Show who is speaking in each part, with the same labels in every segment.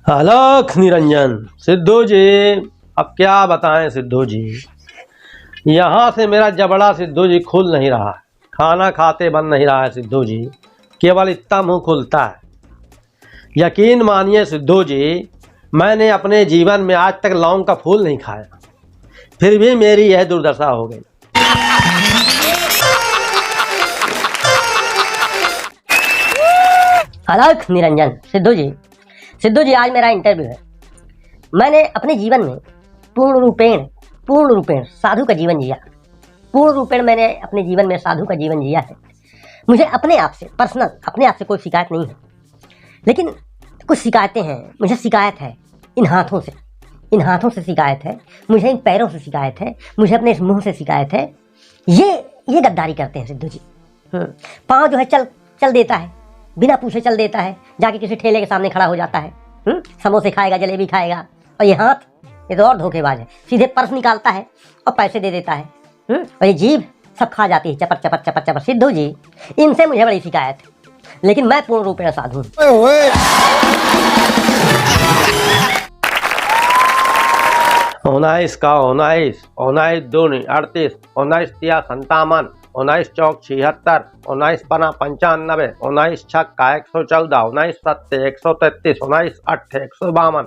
Speaker 1: अलख निरंजन। सिद्धू जी अब क्या बताएं सिद्धू जी, यहाँ से मेरा जबड़ा सिद्धू जी खुल नहीं रहा है, खाना खाते बन नहीं रहा है सिद्धू जी, केवल इतना मुंह खुलता है। यकीन मानिए सिद्धू जी, मैंने अपने जीवन में आज तक लौंग का फूल नहीं खाया, फिर भी मेरी यह दुर्दशा हो गई।
Speaker 2: अलख निरंजन। सिद्धू जी आज मेरा इंटरव्यू है। मैंने अपने जीवन में पूर्ण रूपेण साधु का जीवन जिया। पूर्ण रूपेण मैंने अपने जीवन में साधु का जीवन जिया है। मुझे अपने आप से पर्सनल अपने आप से कोई शिकायत नहीं है, लेकिन कुछ शिकायतें हैं। मुझे शिकायत है इन हाथों से शिकायत है, मुझे इन पैरों से शिकायत है, मुझे अपने इस मुंह से शिकायत है। ये गद्दारी करते हैं सिद्धू जी। पाँव जो है चल देता है, बिना पूछे चल देता है, जाके किसी ठेले के सामने खड़ा हो जाता है, समोसे खाएगा, जलेबी खाएगा। और ये हाथ, ये तो और धोखेबाज है, सीधे पर्स निकालता है और पैसे दे देता है। और ये जीभ सब खा जाती है, चपर चपर चपर चपर। सिद्धू जी इनसे मुझे बड़ी शिकायत है, लेकिन मैं पूर्ण रूप में साधु हूँ।
Speaker 1: उन्नीस का 19 दूनी 38, 19 तिया 57, 19 चौक 76, 19 पना 95, 19 छक्का 114, 19 सत्ते 133, 19 अट्ठे 152,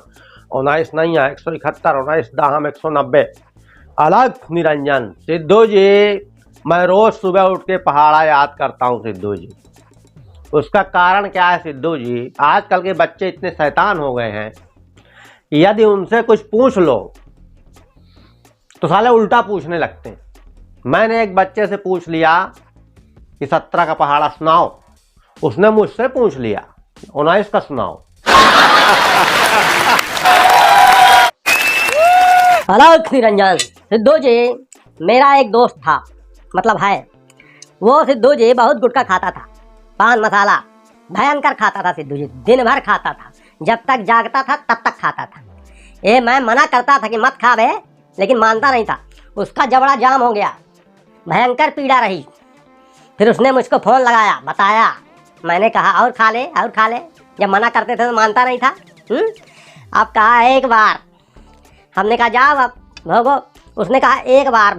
Speaker 1: 19 नैया 171, 19 दाहम 190। अलग निरंजन। सिद्धू जी मैं रोज सुबह उठ के पहाड़ा याद करता हूँ सिद्धू जी। उसका कारण क्या है सिद्धू जी, आजकल के बच्चे इतने शैतान हो गए हैं, यदि उनसे कुछ पूछ लो तो साले उल्टा पूछने लगते हैं। मैंने एक बच्चे से पूछ लिया कि 17 का पहाड़ा सुनाओ, उसने मुझसे पूछ लिया 19 का सुनाओ।
Speaker 2: अलग निरंजन। सिद्धू जी मेरा एक दोस्त था, मतलब है, वो सिद्धू जी बहुत गुटखा खाता था, पान मसाला भयंकर खाता था सिद्धू जी, दिन भर खाता था, जब तक जागता था तब तक खाता था। मैं मना करता था कि मत खा बे, लेकिन मानता नहीं था। उसका जबड़ा जाम हो गया, भयंकर पीड़ा रही। फिर उसने मुझको फोन लगाया, बताया, मैंने कहा और खा ले। जब मना करते थे तो मानता नहीं था। अब कहा एक बार, हमने कहा जाओ अब भोगो। उसने कहा एक बार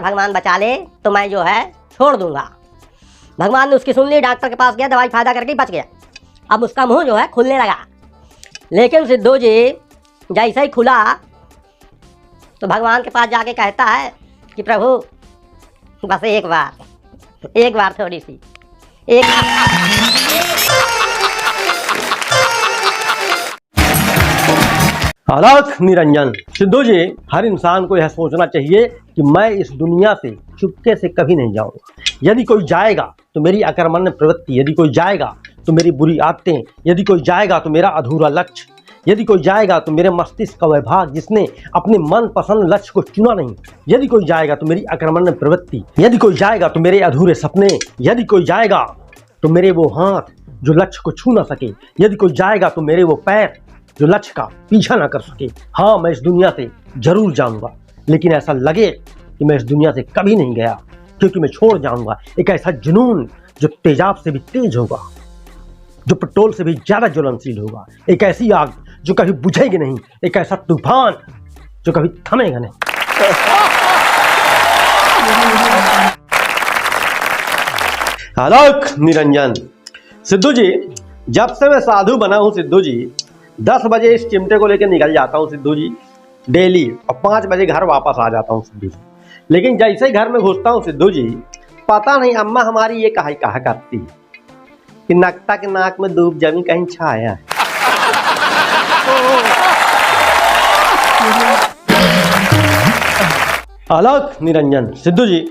Speaker 2: भगवान बचा ले तो मैं जो है छोड़ दूंगा। भगवान ने उसकी सुन ली, डॉक्टर के पास गया, दवाई फायदा करके बच गया। अब उसका मुंह जो है खुलने लगा, लेकिन सिद्धू जी जैसे ही खुला तो भगवान के पास जाके कहता है कि प्रभु बस एक बार थोड़ी सी एक।
Speaker 1: अलख निरंजन। सिद्धू जी हर इंसान को यह सोचना चाहिए कि मैं इस दुनिया से चुपके से कभी नहीं जाऊंगा। यदि कोई जाएगा तो मेरी अकर्मण्य प्रवृत्ति, यदि कोई जाएगा तो मेरी बुरी आदतें, यदि कोई जाएगा तो मेरा अधूरा लक्ष्य, यदि कोई जाएगा तो मेरे मस्तिष्क का वह भाग जिसने अपने मन पसंद लक्ष्य को चुना नहीं, यदि कोई जाएगा तो मेरी अकर्मण्य प्रवृत्ति, यदि कोई जाएगा तो मेरे अधूरे सपने, यदि कोई जाएगा तो मेरे वो हाथ जो लक्ष्य को छू ना सके, यदि कोई जाएगा तो मेरे वो पैर जो लक्ष्य का पीछा ना कर सके। हाँ, मैं इस दुनिया से जरूर जाऊंगा, लेकिन ऐसा लगे कि मैं इस दुनिया से कभी नहीं गया, क्योंकि मैं छोड़ जाऊंगा एक ऐसा जुनून जो तेजाब से भी तेज होगा, जो पेट्रोल से भी ज्यादा ज्वलनशील होगा, एक ऐसी आग जो कभी बुझेगी नहीं, एक ऐसा तूफान जो कभी थमेगा नहीं। अलख निरंजन। सिद्धू जी जब से मैं साधु बना हूं सिद्धू जी, 10 बजे इस चिमटे को लेकर निकल जाता हूं सिद्धू जी डेली, और 5 बजे घर वापस आ जाता हूं सिद्धू जी। लेकिन जैसे ही घर में घुसता हूं सिद्धू जी, पता नहीं अम्मा हमारी ये कहा करती है कि नकता के नाक में धूप जमी कहीं छाया है। अलख निरंजन। सिद्धू जी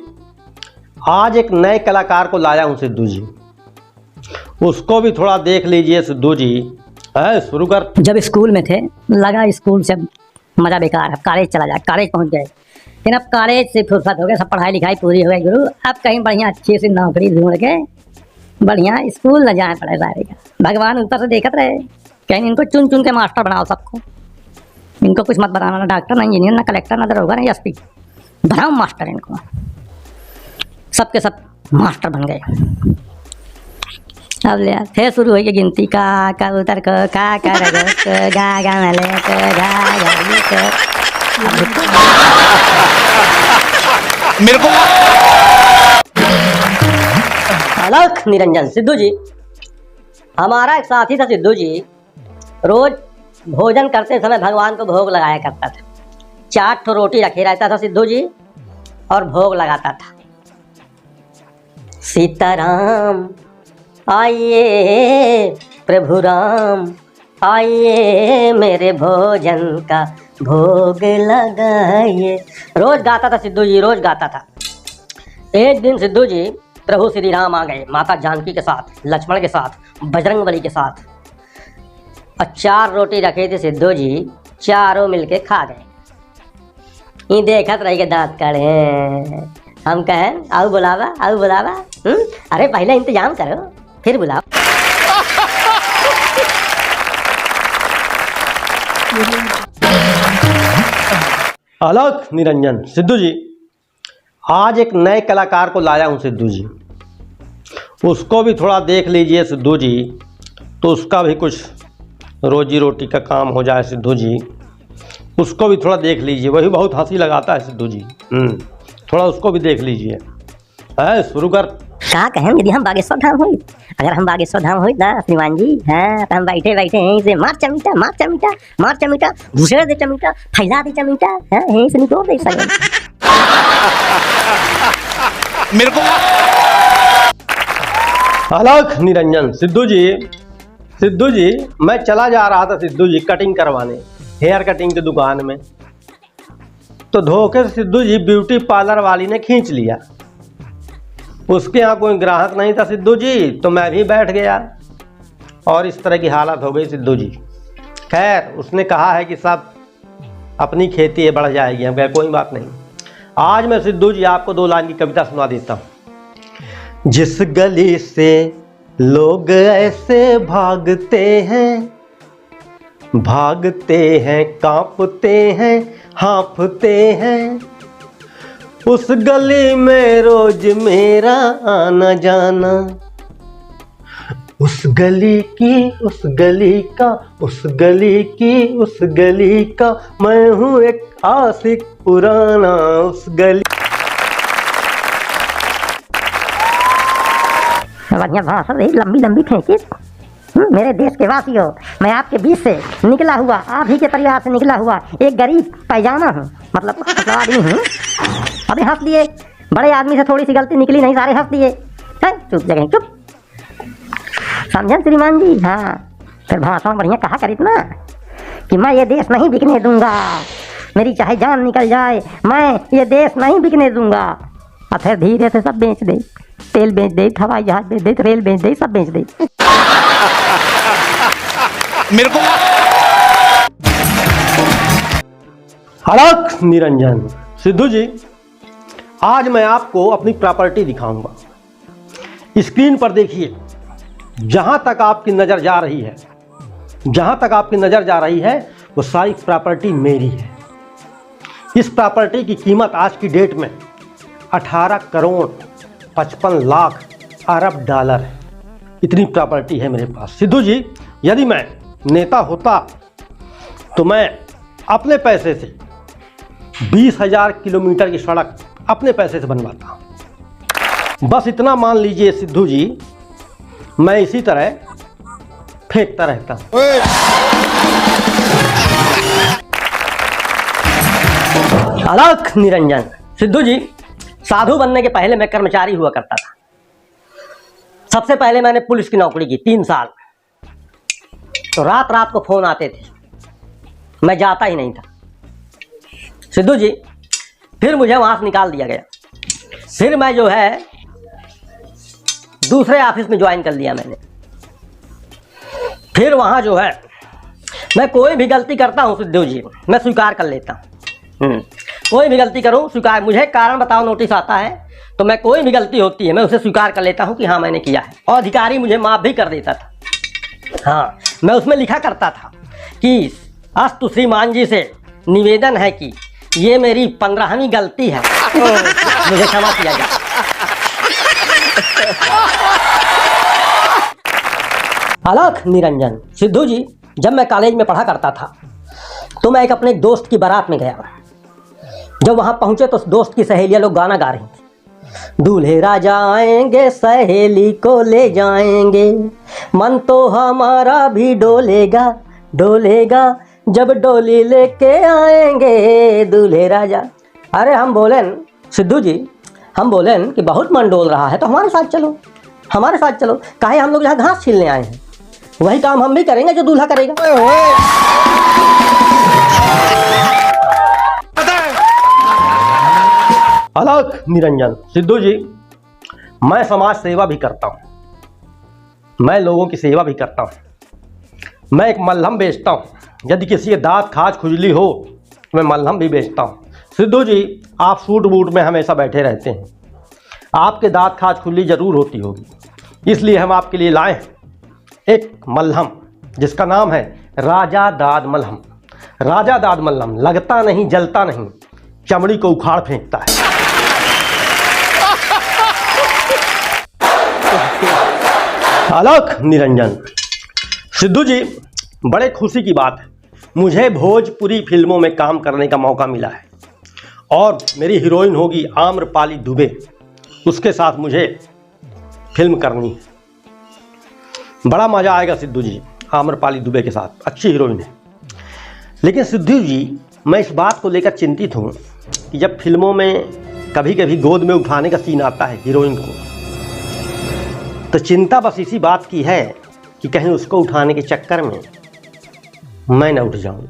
Speaker 1: आज एक नए कलाकार को लाया हूं सिद्धू जी, उसको भी थोड़ा देख लीजिए सिद्धू जी। शुरू कर।
Speaker 2: जब स्कूल में थे लगा स्कूल से मजा बेकार, अब कॉलेज चला जाए, कॉलेज पहुंच गए, फिर अब कॉलेज से फुर्सत हो गए, सब पढ़ाई लिखाई पूरी हो गई गुरु, अब कहीं बढ़िया अच्छी सी नौकरी ढूंढ के बढ़िया स्कूल न जाए पड़े सारे का। भगवान ऊपर से देखत रहे, कहीं इनको चुन चुन के मास्टर बनाओ सबको, इनको कुछ मत बनाना, ना डॉक्टर, ना इंजीनियर, ना कलेक्टर, ना दरोगा, ना एसपी, बनाओ मास्टर इनको। सबके सब मास्टर बन गए। अब ले फिर शुरू हुई गिनती का कबूतर को का रगस को गा मले को गा गी को
Speaker 3: मेरे को
Speaker 2: अलख निरंजन। सिद्धू जी, हमारा एक साथी था सिद्धू जी, रोज भोजन करते समय भगवान को भोग लगाया करता था। 4 ठो रोटी रखे रहता था सिद्धू जी और भोग लगाता था। सीताराम आइए प्रभु राम आइए मेरे भोजन का भोग लगाइए, रोज गाता था सिद्धू जी, रोज गाता था। एक दिन सिद्धू जी प्रभु श्री राम आ गए माता जानकी के साथ, लक्ष्मण के साथ, बजरंगबली के साथ, और 4 रोटी रखे थे सिद्धू जी, चारों मिलके खा गए। ये देखत रही के दांत काढ़े, हम कहें आओ बुलावा आओ बुलावा। अरे पहले इंतजाम करो फिर बुलाओ।
Speaker 1: अलख निरंजन। सिद्धू जी, आज एक नए कलाकार को लाया हूँ सिद्धू जी, उसको भी थोड़ा देख लीजिए सिद्धू जी, तो उसका भी कुछ रोजी रोटी का काम हो जाए सिद्धू जी, उसको भी थोड़ा देख लीजिए, वही बहुत हंसी लगाता है सिद्धू जी। थोड़ा उसको भी देख लीजिए। है शुरू कर।
Speaker 2: का कहें यदि हम बागेश्वर धाम हुई, अगर हम बागेश्वर धाम हुई ना श्रीमान जी, हाँ तो हम बैठे बैठे यहीं से मार चमीटा मार चमीटा मार चमीटा, घुसेड़ दे चमीटा, फैला दे चमीटा, हाँ यहीं से निकोड़ दे सके।
Speaker 3: मेरे को
Speaker 1: अलख निरंजन। सिद्धू जी मैं चला जा रहा था सिद्धू जी कटिंग करवाने, हेयर कटिंग की दुकान में, तो धोखे से सिद्धू जी ब्यूटी पार्लर वाली ने खींच लिया। उसके यहाँ कोई ग्राहक नहीं था सिद्धू जी, तो मैं भी बैठ गया और इस तरह की हालत हो गई सिद्धू जी। खैर उसने कहा है कि सब अपनी खेती है बढ़ जाएगी, हम कहे कोई बात नहीं। आज मैं सिद्धू जी आपको 2 लाइन की कविता सुना देता हूँ। जिस गली से लोग ऐसे भागते हैं कांपते हैं हाँफते हैं, उस गली में रोज मेरा आना जाना, उस गली का मैं हूँ एक आशिक पुराना, उस गली।
Speaker 2: बढ़िया भाषा रही, लंबी लंबी खींची। मेरे देश के वासियों, मैं आपके बीच से निकला हुआ, आप ही के परिवार से निकला हुआ एक गरीब पैजामा हूँ, मतलब आदमी हूँ। अबे हंस लिए, बड़े आदमी से थोड़ी सी गलती निकली नहीं, सारे हंस दिए। चुप जगह चुप, समझन श्रीमान जी। हाँ फिर भाषण बढ़िया कहा करित ना कि मैं ये देश नहीं बिकने दूंगा, मेरी चाहे जान निकल जाए मैं ये देश नहीं बिकने दूंगा। और फिर धीरे से सब बेच दे, तेल बेच दे, हवाई जहाज बेच दे, रेल बेच दे, सब बेच दे।
Speaker 3: मेरे को
Speaker 1: अलख निरंजन। सिद्धू जी, आज मैं आपको अपनी प्रॉपर्टी दिखाऊंगा। स्क्रीन पर देखिए, जहां तक आपकी नजर जा रही है वो सारी प्रॉपर्टी मेरी है। इस प्रॉपर्टी की कीमत आज की डेट में 18 करोड़ 55 लाख अरब डॉलर है। इतनी प्रॉपर्टी है मेरे पास। सिद्धू जी, यदि मैं नेता होता तो मैं अपने पैसे से 20,000 किलोमीटर की सड़क अपने पैसे से बनवाता। बस इतना मान लीजिए सिद्धू जी, मैं इसी तरह फेंकता रहता। अलख निरंजन। सिद्धू जी, साधु बनने के पहले मैं कर्मचारी हुआ करता था। सबसे पहले मैंने पुलिस की नौकरी की 3 साल। तो रात रात को फोन आते थे, मैं जाता ही नहीं था। सिद्धू जी, फिर मुझे वहां से निकाल दिया गया। फिर मैं जो है दूसरे ऑफिस में ज्वाइन कर लिया मैंने। फिर वहां जो है मैं कोई भी गलती करता हूं सिद्धू जी, मैं स्वीकार कर लेता हूं। कोई भी गलती करूं स्वीकार, मुझे कारण बताओ नोटिस आता है तो मैं कोई भी गलती होती है मैं उसे स्वीकार कर लेता हूं कि हाँ मैंने किया है, और अधिकारी मुझे माफ भी कर देता था। हाँ, मैं उसमें लिखा करता था कि अस्तु श्रीमान जी से निवेदन है कि ये मेरी 15वीं गलती है, मुझे क्षमा किया जाए।
Speaker 2: आलोक निरंजन, सिद्धू जी, जब मैं कॉलेज में पढ़ा करता था तो मैं एक अपने दोस्त की बारात में गया। जब वहाँ पहुँचे तो दोस्त की सहेलियाँ लोग गाना गा रही थी। दूल्हे राजा आएंगे सहेली को ले जाएंगे, मन तो हमारा भी डोलेगा डोलेगा, जब डोली लेके आएंगे दूल्हे राजा। अरे हम बोलें सिद्धू जी, हम बोलें कि बहुत मन डोल रहा है तो हमारे साथ चलो, हमारे साथ चलो। काहे हम लोग यहाँ घास छीलने आए हैं, वही काम हम भी करेंगे जो दूल्हा करेगा।
Speaker 1: आलोक निरंजन, सिद्धू जी, मैं समाज सेवा भी करता हूँ, मैं लोगों की सेवा भी करता हूँ। मैं एक मलहम बेचता हूँ, यदि किसी के दांत खाज खुजली हो तो मैं मलहम भी बेचता हूँ। सिद्धू जी, आप सूट बूट में हमेशा बैठे रहते हैं, आपके दांत खाज खुजली जरूर होती होगी, इसलिए हम आपके लिए लाए हैं एक मलहम जिसका नाम है राजा दाद मलहम। राजा दाद मलहम लगता नहीं, जलता नहीं, चमड़ी को उखाड़ फेंकता है। आलोक निरंजन, सिद्धू जी, बड़े खुशी की बात है, मुझे भोजपुरी फिल्मों में काम करने का मौका मिला है और मेरी हीरोइन होगी आम्रपाली दुबे, उसके साथ मुझे फिल्म करनी है। बड़ा मज़ा आएगा सिद्धू जी, आम्रपाली दुबे के साथ, अच्छी हीरोइन है। लेकिन सिद्धू जी, मैं इस बात को लेकर चिंतित हूँ कि जब फिल्मों में कभी कभी गोद में उठाने का सीन आता है हीरोइन को, तो चिंता बस इसी बात की है कि कहीं उसको उठाने के चक्कर में मैं न उठ जाऊं।